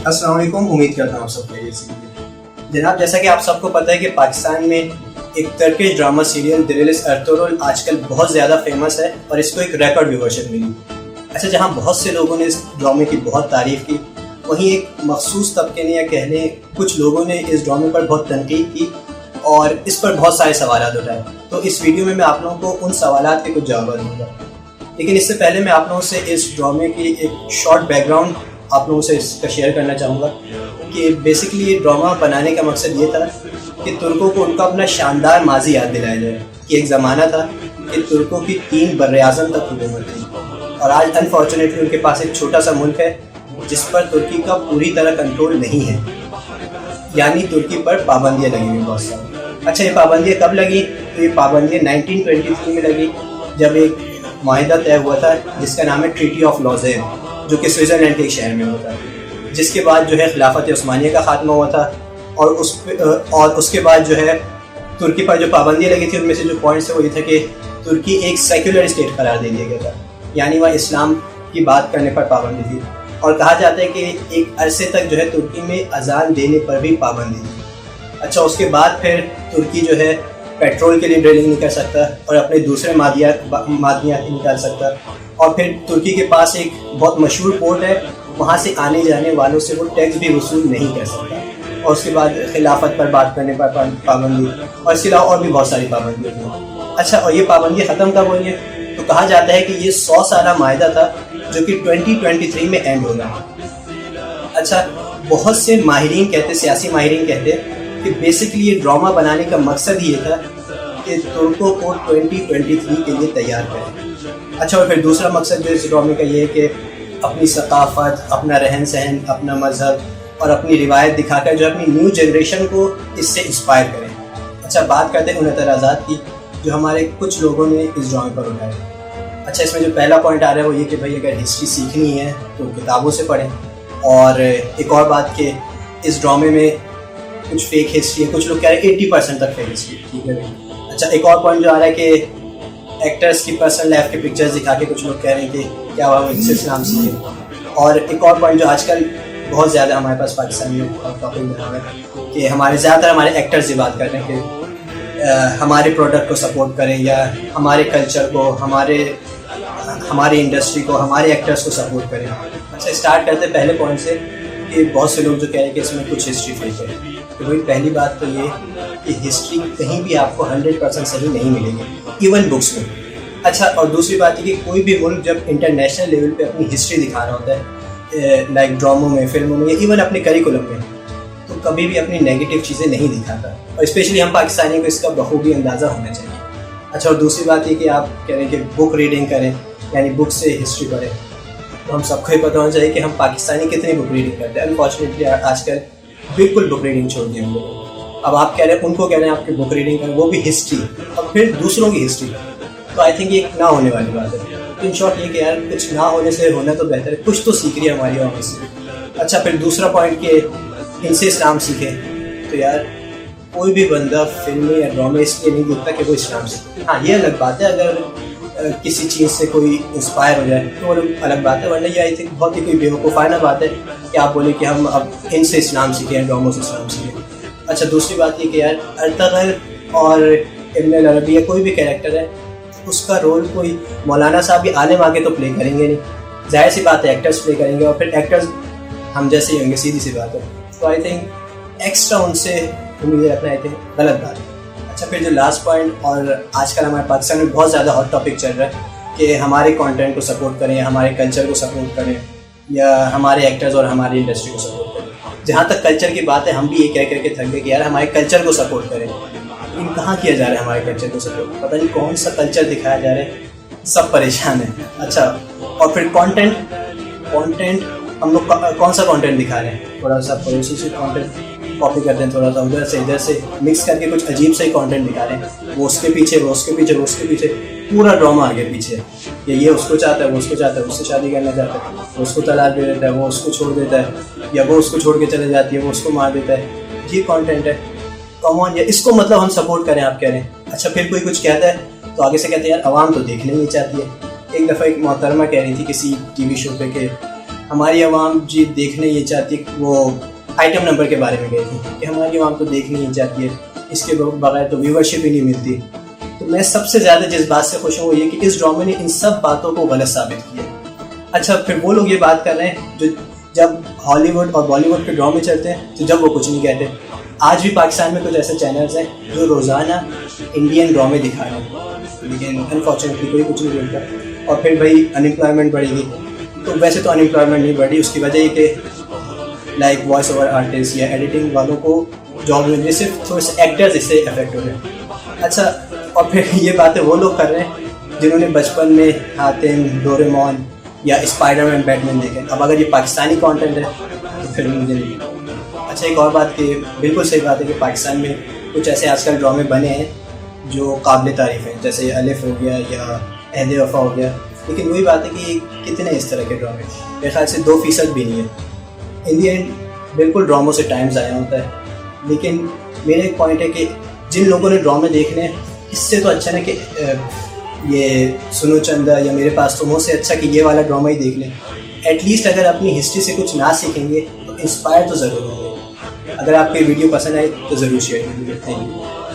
السلام علیکم، امید کرتا ہوں آپ سب خیریت سے ہیں جناب۔ جیسا کہ آپ سب کو پتہ ہے کہ پاکستان میں ایک ترکش ڈرامہ سیریل دریلس ارطغرل آج کل بہت زیادہ فیمس ہے اور اس کو ایک ریکارڈ ویورشپ ملی۔ اچھا، جہاں بہت سے لوگوں نے اس ڈرامے کی بہت تعریف کی، وہیں ایک مخصوص طبقے نے یا کہہ لیں کچھ لوگوں نے اس ڈرامے پر بہت تنقید کی اور اس پر بہت سارے سوالات اٹھائے۔ تو اس ویڈیو میں آپ لوگوں کو ان سوالات کے کچھ جواب دوں گا، لیکن اس سے پہلے میں آپ لوگوں سے اس ڈرامے کی ایک شارٹ بیک گراؤنڈ آپ لوگوں سے اس کا شیئر کرنا چاہوں گا کہ بیسکلی یہ ڈرامہ بنانے کا مقصد یہ تھا کہ ترکوں کو ان کا اپنا شاندار ماضی یاد دلایا جائے کہ ایک زمانہ تھا کہ ترکوں کی 3 براعظم تک حکومت تھی اور آج انفارچونیٹلی ان کے پاس ایک چھوٹا سا ملک ہے جس پر ترکی کا پوری طرح کنٹرول نہیں ہے، یعنی ترکی پر پابندیاں لگی ہوئی بہت ساری۔ اچھا، یہ پابندیاں کب لگی؟ تو یہ پابندیاں 1923 میں لگی، جب ایک معاہدہ طے ہوا تھا جس کا نام ہے ٹریٹی آف لوزین، جو کہ سوئٹزرلینڈ کے ایک شہر میں ہوتا ہے، جس کے بعد جو ہے خلافت عثمانیہ کا خاتمہ ہوا تھا اور اس کے بعد جو ہے ترکی پر جو پابندیاں لگی تھی ان میں سے جو پوائنٹس ہے وہ یہ تھا کہ ترکی ایک سیکولر اسٹیٹ قرار دے دیا گیا تھا، یعنی وہاں اسلام کی بات کرنے پر پابندی تھی، اور کہا جاتا ہے کہ ایک عرصے تک جو ہے ترکی میں اذان دینے پر بھی پابندی تھی۔ اچھا، اس کے بعد پھر ترکی جو ہے پیٹرول کے لیے ڈرلنگ نہیں کر سکتا اور اپنے دوسرے معدنیات نکال سکتا، اور پھر ترکی کے پاس ایک بہت مشہور پورٹ ہے، وہاں سے آنے جانے والوں سے وہ ٹیکس بھی وصول نہیں کر سکتا، اور اس کے بعد خلافت پر بات کرنے پر پابندی، اور اس کے علاوہ اور بھی بہت ساری پابندیاں تھیں۔ اچھا، اور یہ پابندی ختم کب ہوئی ہیں؟ تو کہا جاتا ہے کہ یہ 100 سالہ معاہدہ تھا جو کہ 2023 میں اینڈ ہو رہا ہے۔ اچھا، بہت سے ماہرین کہتے، سیاسی ماہرین کہتے کہ بیسکلی یہ ڈرامہ بنانے کا مقصد یہ تھا کہ ترکوں کو 2023 کے لیے تیار کریں۔ اچھا، اور پھر دوسرا مقصد جو اس ڈرامے کا یہ ہے کہ اپنی ثقافت، اپنا رہن سہن، اپنا مذہب اور اپنی روایت دکھا کر جو اپنی نیو جنریشن کو اس سے انسپائر کریں۔ اچھا، بات کرتے ہیں ان اعتراضات کی جو ہمارے کچھ لوگوں نے اس ڈرامے پر اٹھائے۔ اچھا، اس میں جو پہلا پوائنٹ آ رہا ہے وہ یہ کہ بھائی اگر ہسٹری سیکھنی ہے تو کتابوں سے پڑھیں، اور ایک اور بات کہ اس ڈرامے میں کچھ فیک ہسٹری ہے، کچھ لوگ کہہ رہے ہیں 80% تک فیک ہسٹری، ٹھیک ہے۔ اچھا، ایک اور پوائنٹ جو آ رہا ہے کہ ایکٹرس کی پرسنل لائف کے پکچرز دکھا کے کچھ لوگ کہہ رہے ہیں کہ کیا وہ ان سے اسلام سیکھیں، اور ایک اور پوائنٹ جو آج کل بہت زیادہ ہمارے پاس پاکستان میں ٹاپک بنا ہے کہ زیادہ تر ہمارے ایکٹرز یہ بات کر رہے ہیں کہ ہمارے پروڈکٹ کو سپورٹ کریں یا ہمارے کلچر کو، ہماری انڈسٹری کو، ہمارے ایکٹرز کو سپورٹ کریں۔ اچھا، اسٹارٹ کرتے پہلے پوائنٹ سے کہ بہت سے لوگ جو کہہ رہے ہیں کہ اس میں کچھ ہسٹری فیک ہے۔ تو بھائی پہلی بات تو یہ کہ ہسٹری کہیں بھی آپ کو 100% صحیح نہیں ملے گی، ایون بکس میں۔ اچھا، اور دوسری بات یہ کہ کوئی بھی ملک جب انٹرنیشنل لیول پہ اپنی ہسٹری دکھا رہا ہوتا ہے، لائک ڈراموں میں، فلموں میں، یا ایون اپنے کریکولم میں، تو کبھی بھی اپنی نیگیٹو چیزیں نہیں دکھاتا، اور اسپیشلی ہم پاکستانی کو اس کا بخوبی اندازہ ہونا چاہیے۔ اچھا، اور دوسری بات یہ کہ آپ کہہ رہے ہیں کہ بک ریڈنگ کریں، یعنی بک سے ہسٹری پڑھیں، تو ہم سب کو یہ پتہ ہونا چاہیے کہ ہم پاکستانی کتنی بک ریڈنگ کرتے ہیں۔ انفارچونیٹلی آج کل بالکل بک ریڈنگ چھوڑ دی ہم لوگوں۔ اب آپ کہہ رہے ہیں، ان کو کہہ رہے ہیں آپ کی بک ریڈنگ کریں، وہ بھی ہسٹری، اور پھر دوسروں کی ہسٹری، تو آئی تھنک یہ نہ ہونے والی بات ہے۔ تو ان شارٹ یہ کہ یار کچھ نہ ہونے سے ہونا تو بہتر ہے، کچھ تو سیکھ رہی ہے ہماری عوام سے۔ اچھا، پھر دوسرا پوائنٹ کہ ان سے اسلام سیکھیں، تو یار کوئی بھی بندہ فلم میں یا ڈرامے اس لیے نہیں دیکھتا کہ وہ اسلام سیکھے۔ ہاں، یہ الگ بات ہے اگر کسی چیز سے کوئی انسپائر ہو جائے تو وہ الگ بات ہے، ورنہ یہ آئی تھنک بہت ہی کوئی بیوقوفانہ بات ہے کہ آپ بولیں کہ ہم اب ان سے اسلام سیکھیں، ڈراموں سے اسلام سیکھیں۔ اچھا، دوسری بات یہ کہ یار ارطغرل اور ابن العربی یا کوئی بھی کیریکٹر ہے، اس کا رول کوئی مولانا صاحب یا عالم آگے تو پلے کریں گے نہیں، ظاہر سی بات ہے ایکٹرز پلے کریں گے، اور پھر ایکٹرز ہم جیسے ہی ہوں گے، سیدھی سی بات ہے۔ تو آئی تھنک ایکسٹرا ان سے امید رکھنا آئی تھنک غلط بات ہے۔ اچھا، پھر جو لاسٹ پوائنٹ، اور آج کل ہمارے پاکستان میں بہت زیادہ ہاٹ ٹاپک چل رہا ہے کہ ہمارے کانٹینٹ کو سپورٹ کریں یا ہمارے کلچر کو سپورٹ کریں یا ہمارے ایکٹرز اور ہماری انڈسٹری کو سپورٹ کریں۔ جہاں تک کلچر کی بات ہے، ہم بھی یہ کہہ کر کے تھک گئے کہ یار ہمارے کلچر کو سپورٹ کریں، لیکن کہاں کیا جا رہا ہے ہمارے کلچر کو سپورٹ؟ پتہ نہیں کون سا کلچر دکھایا جا رہا ہے، سب پریشان ہیں۔ اچھا، اور پھر کانٹینٹ ہم لوگ کون سا کانٹینٹ دکھا رہے ہیں؟ تھوڑا سا پڑوسی سے کانٹینٹ کاپی کرتے ہیں، تھوڑا سا ادھر سے مکس کر کے کچھ عجیب سے ہی کانٹینٹ دکھا رہے ہیں، وہ اس کے پیچھے، وہ اس کے پیچھے، وہ اس کے پیچھے، پورا ڈرامہ آگے پیچھے ہے کہ یہ اس کو چاہتا ہے، وہ اس کو چاہتا ہے، اس سے شادی کرنا چاہتا ہے، وہ اس کو طلاق دے دیتا ہے، وہ اس کو چھوڑ دیتا ہے، یا وہ اس کو چھوڑ کے چلے جاتی ہے، وہ اس کو مار دیتا ہے۔ یہ کانٹینٹ ہے، کامن، یا اس کو مطلب ہم سپورٹ کریں، آپ کہہ رہے ہیں۔ اچھا، پھر کوئی کچھ کہتا ہے تو آگے سے کہتے ہیں یار عوام تو دیکھنا نہیں چاہتی ہے۔ ایک دفعہ ایک محترمہ کہہ رہی تھی کسی ٹی وی شو پہ کہ ہماری عوام جی دیکھنے یہ چاہتی ہے، وہ آئٹم نمبر کے بارے میں گئی تھی کہ ہماری عوام تو دیکھنے ہی چاہتی ہے، اس کے بغیر تو ویورشپ ہی نہیں ملتی. تو میں سب سے زیادہ جس بات سے خوش ہوں وہ یہ کہ اس ڈرامے نے ان سب باتوں کو غلط ثابت کیا. اچھا پھر وہ لوگ یہ بات کر رہے ہیں جو جب ہالی ووڈ اور بالی ووڈ کے ڈرامے چلتے ہیں تو جب وہ کچھ نہیں کہتے. آج بھی پاکستان میں کچھ ایسے چینلز ہیں جو روزانہ انڈین ڈرامے دکھا رہے ہیں، لیکن انفارچونیٹلی کوئی کچھ نہیں بولتا. اور پھر بھائی انمپلائمنٹ بڑھے گی، تو ویسے تو انمپلائمنٹ نہیں بڑھی، اس کی وجہ یہ کہ لائک وائس اوور آرٹسٹ یا ایڈیٹنگ والوں کو جاب مل رہی، صرف تھوڑے سے ایکٹرز اس سے افیکٹ ہو رہے ہیں. اچھا اور پھر یہ باتیں وہ لوگ کر رہے ہیں جنہوں نے بچپن میں ہاتھن، ڈوریمون یا اسپائڈر مین، بیٹ مین دیکھے. اب اگر یہ پاکستانی کانٹینٹ ہے تو پھر مجھے نہیں. اچھا ایک اور بات کہ بالکل صحیح بات ہے کہ پاکستان میں کچھ ایسے آج کل ڈرامے بنے ہیں جو قابل تعریف ہیں، جیسے الف ہو گیا یا اہل وفا ہو گیا. لیکن وہی بات ہے کہ کتنے اس طرح کے ڈرامے، میرے خیال سے 2% بھی نہیں ہے. ان دی اینڈ بالکل ڈراموں سے ٹائم ضائع ہوتا ہے. لیکن میرا ایک پوائنٹ ہے کہ جن لوگوں نے ڈرامے دیکھنے ہیں، اس سے تو اچھا نا کہ یہ سنو چندا یا میرے پاس تمہوں سے اچھا کہ یہ والا ڈرامہ ہی دیکھ لیں. ایٹ لیسٹ اگر اپنی ہسٹری سے کچھ نہ سیکھیں گے تو انسپائر تو ضرور ہوں گے. اگر آپ کو یہ ویڈیو پسند آئی تو ضرور شیئر کیجیے. Thank you.